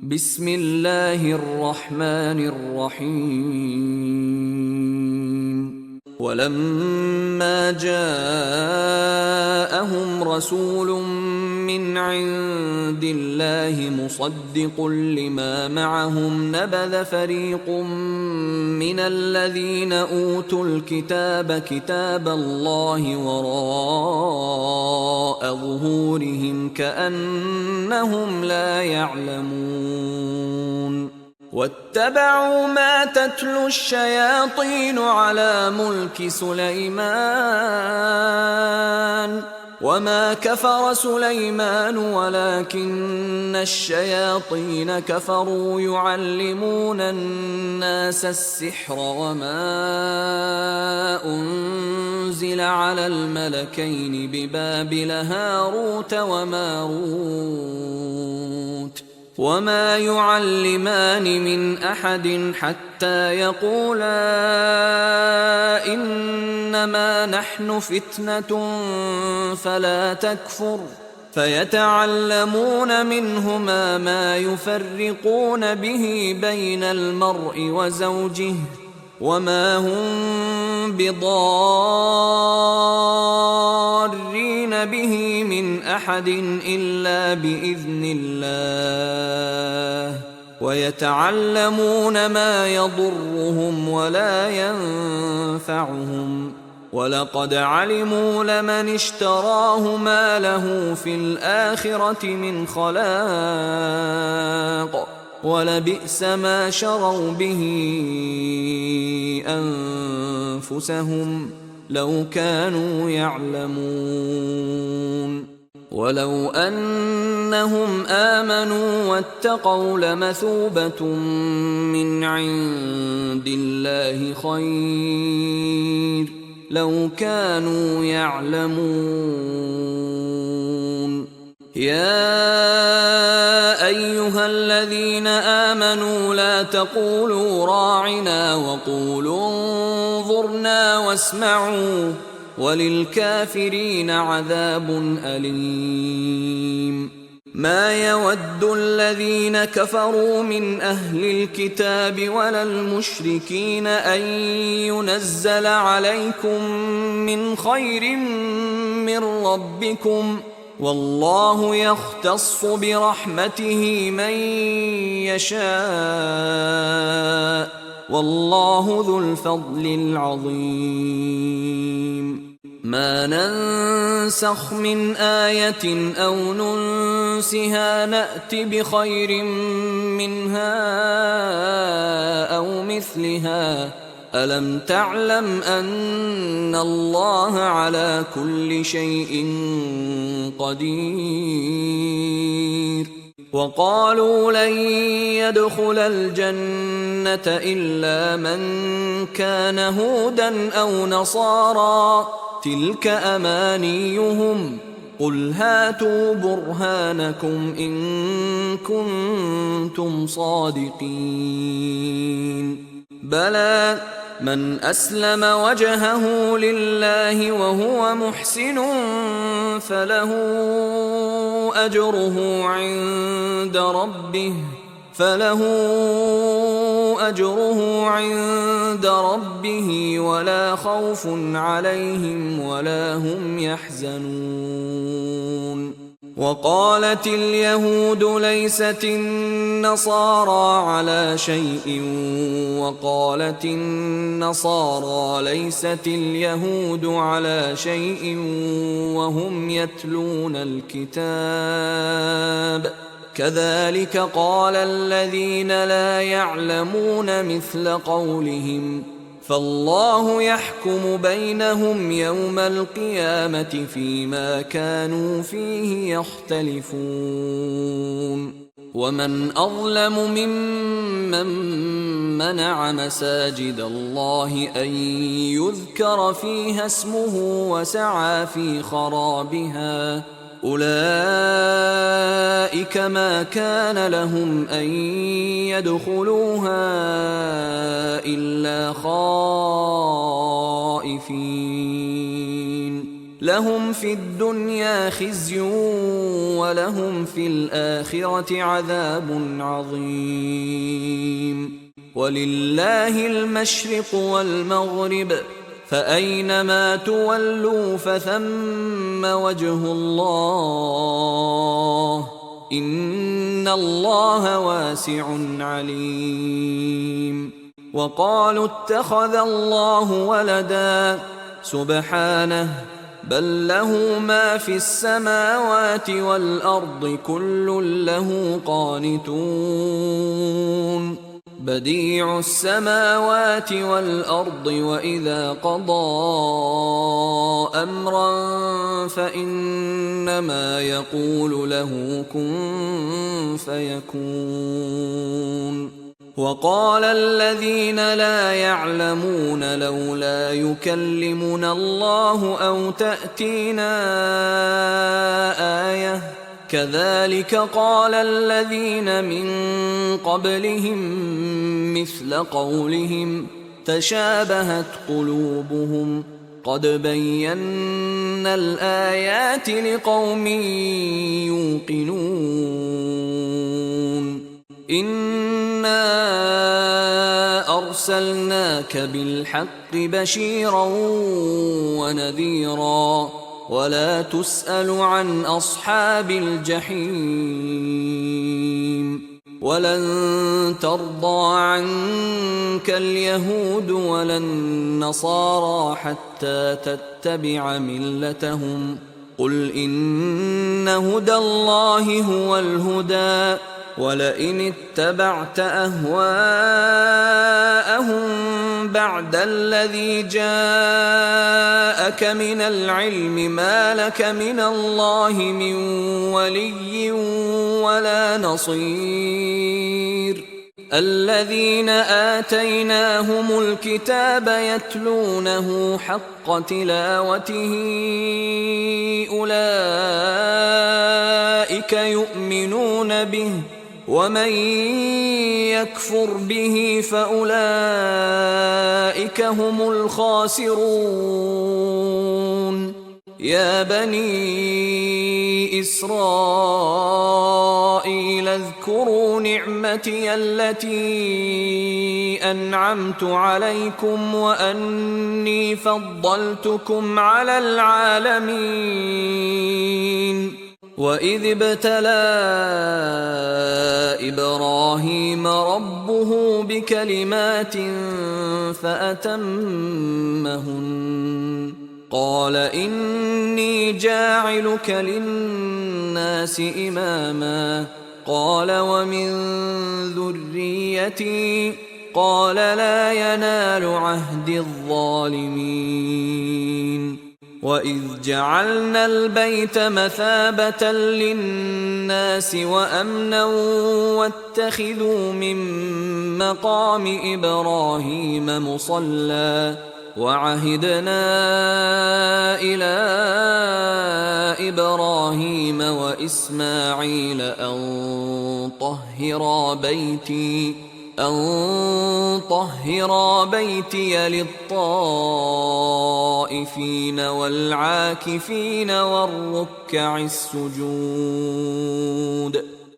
بسم الله الرحمن الرحيم ولما جاءهم رسول من عند الله مصدق لما معهم نبذ فريق من الذين أوتوا الكتاب كتاب الله وراء ظهورهم كأنهم لا يعلمون واتبعوا ما تتلو الشياطين على ملك سليمان وما كفر سليمان ولكن الشياطين كفروا يعلمون الناس السحر وما أنزل على الملكين ببابل هاروت وماروت وما يعلمان من أحد حتى يقولا إنما نحن فتنة فلا تكفر فيتعلمون منهما ما يفرقون به بين المرء وزوجه وما هم بضارين به من أحد إلا بإذن الله ويتعلمون ما يضرهم ولا ينفعهم ولقد علموا لمن اشتراه ما له في الآخرة من خلاق ولبئس ما شروا به أنفسهم لو كانوا يعلمون ولو أنهم آمنوا واتقوا لمثوبة من عند الله خير لو كانوا يعلمون يا أيها الذين آمنوا لا تقولوا راعنا وقولوا انظرنا واسمعوا وللكافرين عذاب أليم ما يود الذين كفروا من أهل الكتاب ولا المشركين أن ينزل عليكم من خير من ربكم والله يختص برحمته من يشاء والله ذو الفضل العظيم ما ننسخ من آية أو ننسها نأت بخير منها أو مثلها ألم تعلم أن الله على كل شيء قدير وقالوا لن يدخل الجنة إلا من كان هودا أو نصارى تلك أمانيهم قل هاتوا برهانكم إن كنتم صادقين بلى من أسلم وجهه لله وهو محسن فله أجره عند ربه ولا خوف عليهم ولا هم يحزنون وقالت اليهود ليست النصارى على شيء وقالت النصارى ليست اليهود على شيء وهم يتلون الكتاب كذلك قال الذين لا يعلمون مثل قولهم فالله يحكم بينهم يوم القيامة فيما كانوا فيه يختلفون ومن أظلم ممن منع مساجد الله أن يذكر فيها اسمه وسعى في خرابها أولئك ما كان لهم أن يدخلوها إلا خائفين لهم في الدنيا خزي ولهم في الآخرة عذاب عظيم. ولله المشرق والمغرب فأينما تولوا فثم وجه الله إن الله واسع عليم. وقالوا اتخذ الله ولدا سبحانه بل له ما في السماوات والأرض كل له قانتون بديع السماوات والأرض وإذا قضى أمرا فإنما يقول له كن فيكون. وقال الذين لا يعلمون لولا يكلمنا الله أو تأتينا آية كذلك قال الذين من قبلهم مثل قولهم تشابهت قلوبهم قد بينا الآيات لقوم يوقنون. إنا أرسلناك بالحق بشيرا ونذيرا ولا تسأل عن أصحاب الجحيم. ولن ترضى عنك اليهود ولا النصارى حتى تتبع ملتهم قل إن هدى الله هو الهدى ولئن اتبعت أهواءهم بعد الذي جاءك من العلم ما لك من الله من ولي ولا نصير. الذين آتيناهم الكتاب يتلونه حق تلاوته أولئك يؤمنون به ومن يكفر به فأولئك هم الخاسرون. يا بني إسرائيل اذكروا نعمتي التي أنعمت عليكم وأني فضلتكم على العالمين. وإذ ابتلى إبراهيم ربه بكلمات فأتمهن قال إني جاعلك للناس إماما قال ومن ذريتي قال لا ينال عهد الظالمين. وإذ جعلنا البيت مثابة للناس وأمنا واتخذوا من مقام إبراهيم مصلى وعهدنا إلى إبراهيم وإسماعيل أن طهرا بيتي للطائفين والعاكفين والركع السجود.